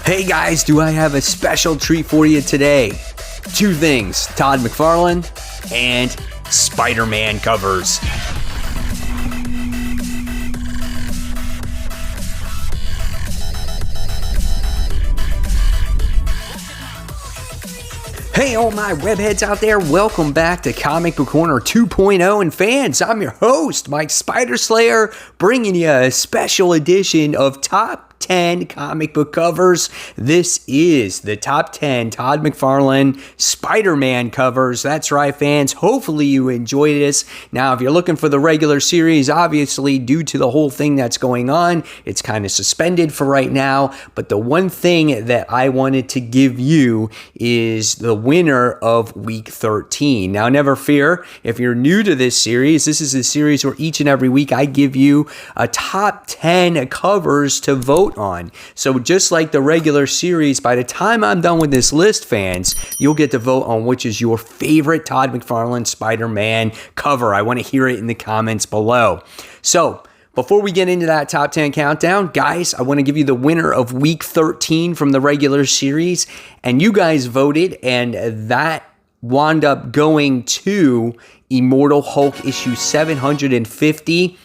Hey guys, do I have a special treat for you today? Two things, Todd McFarlane and Spider-Man covers. Hey all my webheads out there, welcome back to Comic Book Corner 2.0 and fans. I'm your host, Mike Spider Slayer, bringing you a special edition of Top 10 comic book covers. This is the top 10 Todd McFarlane Spider-Man covers. That's right, fans. Hopefully you enjoyed this. Now, if you're looking for the regular series, obviously, due to the whole thing that's going on, it's kind of suspended for right now. But the one thing that I wanted to give you is the winner of week 13. Now, never fear, if you're new to this series, this is a series where each and every week I give you a top 10 covers to vote on. So just like the regular series, by the time I'm done with this list, fans, you'll get to vote on which is your favorite Todd McFarlane Spider-Man cover. I want to hear it in the comments below. So before we get into that top 10 countdown, guys, I want to give you the winner of week 13 from the regular series. And you guys voted, and that wound up going to Immortal Hulk issue 750.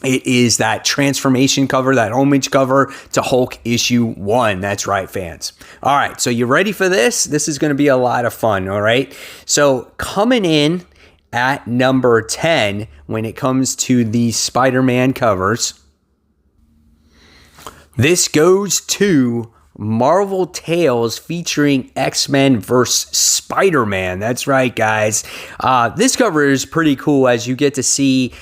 It is that transformation cover, that homage cover to Hulk issue 1. That's right, fans. All right, so you ready for this? This is going to be a lot of fun, all right? So coming in at number 10 when it comes to the Spider-Man covers, this goes to Marvel Tales featuring X-Men vs. Spider-Man. That's right, guys. This cover is pretty cool as you get to see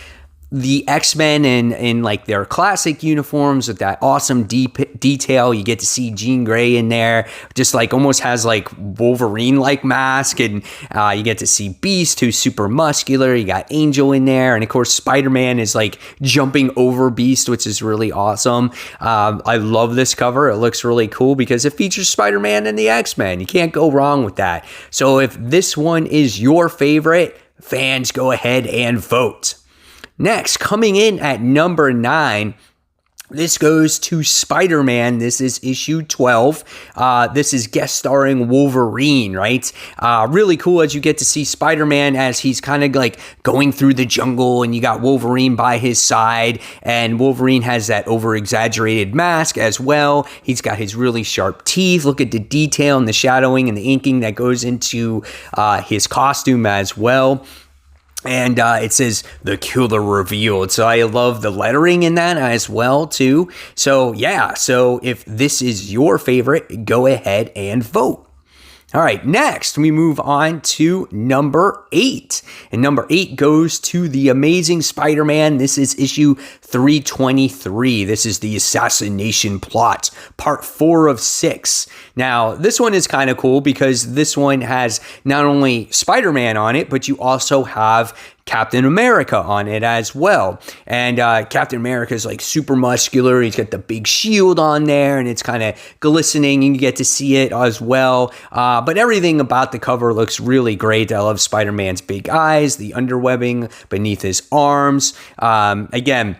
the X-Men in like their classic uniforms with that awesome deep detail. You get to see Jean Grey in there, just like almost has like Wolverine-like mask, and you get to see Beast, who's super muscular. You got Angel in there, and of course Spider-Man is like jumping over Beast, which is really awesome. I love this cover. It looks really cool because it features Spider-Man and the X-Men. You can't go wrong with that. So if this one is your favorite, fans, go ahead and vote. Next, coming in at number 9, this goes to Spider-Man. This is issue 12. This is guest starring Wolverine, right? Really cool as you get to see Spider-Man as he's kind of like going through the jungle, and you got Wolverine by his side, and Wolverine has that over-exaggerated mask as well. He's got his really sharp teeth. Look at the detail and the shadowing and the inking that goes into his costume as well. And it says the killer revealed. So I love the lettering in that as well, too. So yeah, so if this is your favorite, go ahead and vote. All right, next we move on to number 8. And number 8 goes to The Amazing Spider-Man. This is issue 323. This is the Assassination Plot, part 4 of 6. Now, this one is kind of cool because this one has not only Spider-Man on it, but you also have Captain America on it as well. And Captain America is like super muscular. He's got the big shield on there, and it's kind of glistening, and you get to see it as well. But everything about the cover looks really great. I love Spider-Man's big eyes, the underwebbing beneath his arms. Again,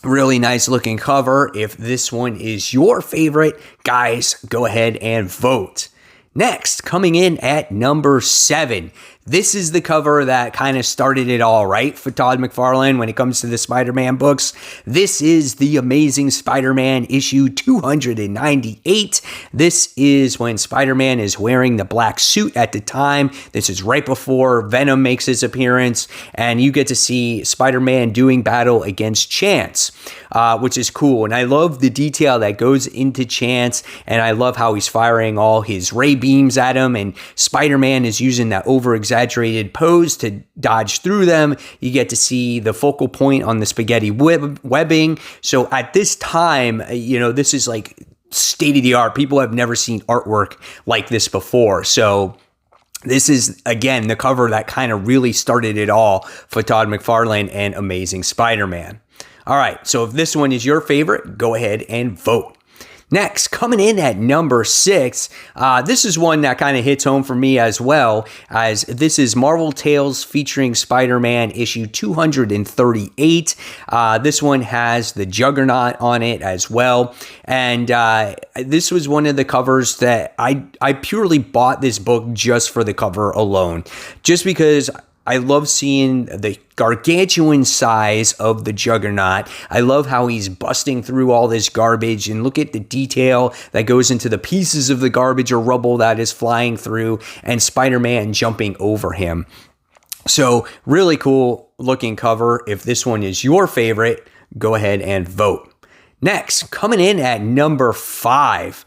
really nice looking cover. If this one is your favorite, guys, go ahead and vote. Next, coming in at number 7. This is the cover that kind of started it all, right, for Todd McFarlane when it comes to the Spider-Man books. This is The Amazing Spider-Man issue 298. This is when Spider-Man is wearing the black suit at the time. This is right before Venom makes his appearance, and you get to see Spider-Man doing battle against Chance, which is cool. And I love the detail that goes into Chance, and I love how he's firing all his ray beams at him, and Spider-Man is using that over-exaggerated pose to dodge through them. You get to see the focal point on the spaghetti webbing. So at this time, this is like state-of-the-art. People have never seen artwork like this before. So this is, again, the cover that kind of really started it all for Todd McFarlane and Amazing Spider-Man. All right, so if this one is your favorite, go ahead and vote. Next, coming in at number 6, this is one that kind of hits home for me as well, as this is Marvel Tales featuring Spider-Man issue 238. This one has the Juggernaut on it as well, and this was one of the covers that I purely bought this book just for the cover alone, just because I love seeing the gargantuan size of the Juggernaut. I love how he's busting through all this garbage, and look at the detail that goes into the pieces of the garbage or rubble that is flying through, and Spider-Man jumping over him. So really cool looking cover. If this one is your favorite, go ahead and vote. Next, coming in at number 5,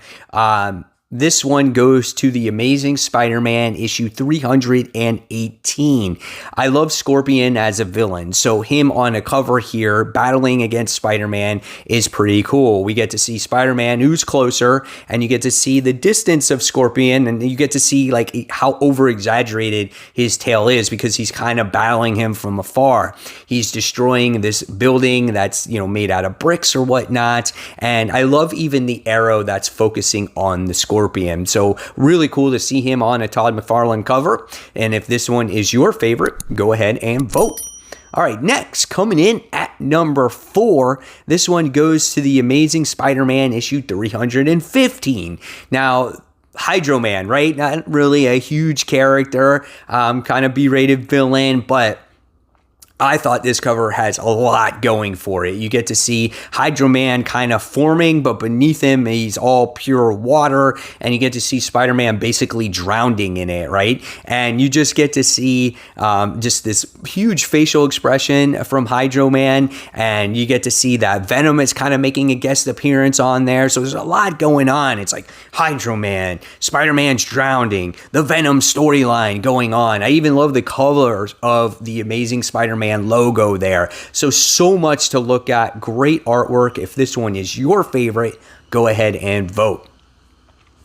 this one goes to The Amazing Spider-Man issue 318. I love Scorpion as a villain, so him on a cover here battling against Spider-Man is pretty cool. We get to see Spider-Man who's closer, and you get to see the distance of Scorpion, and you get to see like how over-exaggerated his tail is because he's kind of battling him from afar. He's destroying this building that's, made out of bricks or whatnot, and I love even the arrow that's focusing on the Scorpion. So really cool to see him on a Todd McFarlane cover. And if this one is your favorite, go ahead and vote. All right, next, coming in at number 4, this one goes to The Amazing Spider-Man issue 315. Now, Hydro Man, right? Not really a huge character, kind of B-rated villain, but I thought this cover has a lot going for it. You get to see Hydro Man kind of forming, but beneath him, he's all pure water, and you get to see Spider-Man basically drowning in it, right? And you just get to see just this huge facial expression from Hydro Man, and you get to see that Venom is kind of making a guest appearance on there. So there's a lot going on. It's like Hydro Man, Spider-Man's drowning, the Venom storyline going on. I even love the colors of the Amazing Spider-Man logo there. So much to look at. Great artwork. If this one is your favorite, go ahead and vote.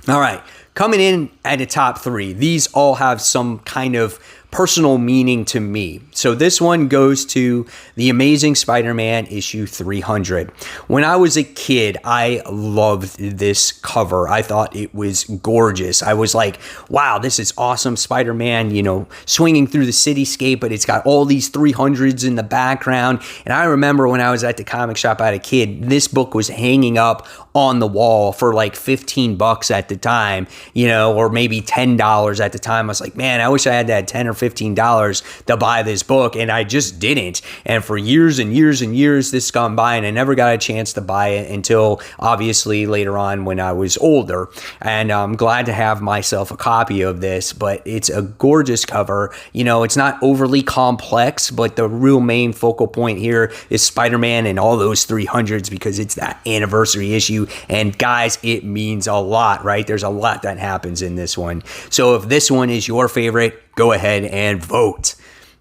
All right, coming in at the top 3. These all have some kind of personal meaning to me. So this one goes to The Amazing Spider-Man issue 300. When I was a kid, I loved this cover. I thought it was gorgeous. I was like, wow, this is awesome. Spider-Man, swinging through the cityscape, but it's got all these 300s in the background. And I remember when I was at the comic shop as a kid, this book was hanging up on the wall for like $15 at the time, or maybe $10 at the time. I was like, man, I wish I had that $10 or $15 to buy this book, and I just didn't. And for years and years and years, this gone by, and I never got a chance to buy it until obviously later on when I was older. And I'm glad to have myself a copy of this, but it's a gorgeous cover. It's not overly complex, but the real main focal point here is Spider-Man and all those 300s because it's that anniversary issue. And guys, it means a lot, right? There's a lot that happens in this one. So if this one is your favorite, go ahead and vote.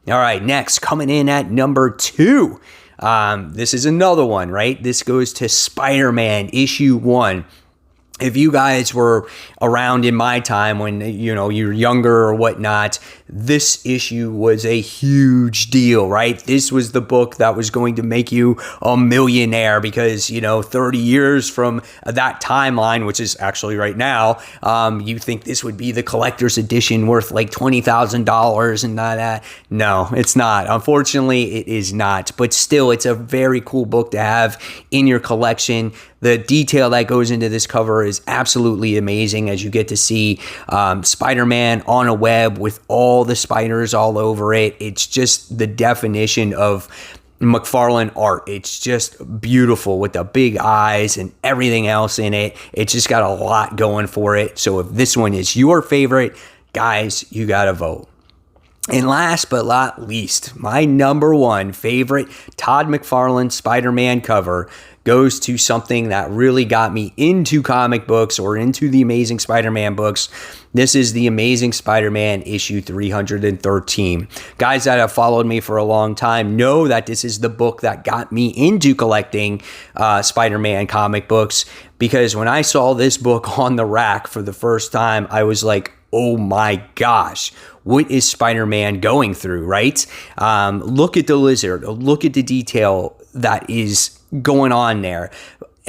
All right, next, coming in at number 2. This is another one, right? This goes to Spider-Man issue 1. If you guys were around in my time when, you're younger or whatnot, this issue was a huge deal, right? This was the book that was going to make you a millionaire because, 30 years from that timeline, which is actually right now, you think this would be the collector's edition worth like $20,000 and that. No, it's not. Unfortunately, it is not. But still, it's a very cool book to have in your collection. The detail that goes into this cover is absolutely amazing as you get to see Spider-Man on a web with all the spiders all over it. It's just the definition of McFarlane art. It's just beautiful with the big eyes and everything else in it. It's just got a lot going for it. So if this one is your favorite, guys, you got to vote. And last but not least, my number 1 favorite Todd McFarlane Spider-Man cover goes to something that really got me into comic books or into the Amazing Spider-Man books. This is The Amazing Spider-Man issue 313. Guys that have followed me for a long time know that this is the book that got me into collecting Spider-Man comic books, because when I saw this book on the rack for the first time, I was like, oh my gosh, what is Spider-Man going through, right? Look at the lizard. Look at the detail that is going on there.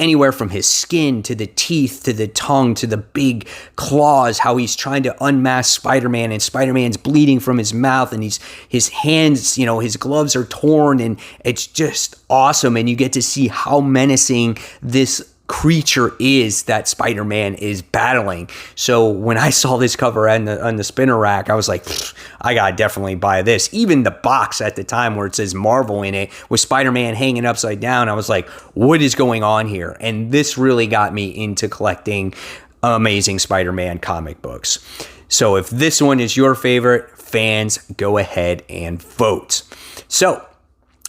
anywhere from his skin to the teeth to the tongue to the big claws, how he's trying to unmask Spider-Man, and Spider-Man's bleeding from his mouth, and his hands, his gloves are torn, and it's just awesome. And you get to see how menacing this creature is that Spider-Man is battling. So when I saw this cover on the spinner rack, I was like, I gotta definitely buy this. Even the box at the time where it says Marvel in it with Spider-Man hanging upside down, I was like, what is going on here? And this really got me into collecting Amazing Spider-Man comic books. So if this one is your favorite, fans, go ahead and vote. So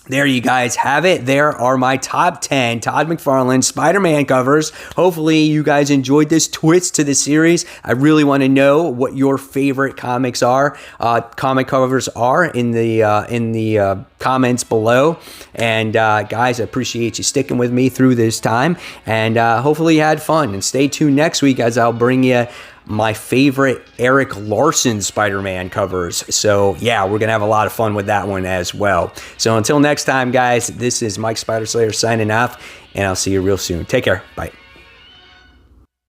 there you guys have it. There are my top 10 Todd McFarlane Spider-Man covers. Hopefully you guys enjoyed this twist to the series. I really want to know what your favorite comic covers are in the comments below. And guys, I appreciate you sticking with me through this time. And hopefully you had fun. And stay tuned next week as I'll bring you my favorite Eric Larson Spider-Man covers. So yeah, we're gonna have a lot of fun with that one as well. So until next time, guys, this is Mike Spider Slayer signing off, and I'll see you real soon. Take care. Bye.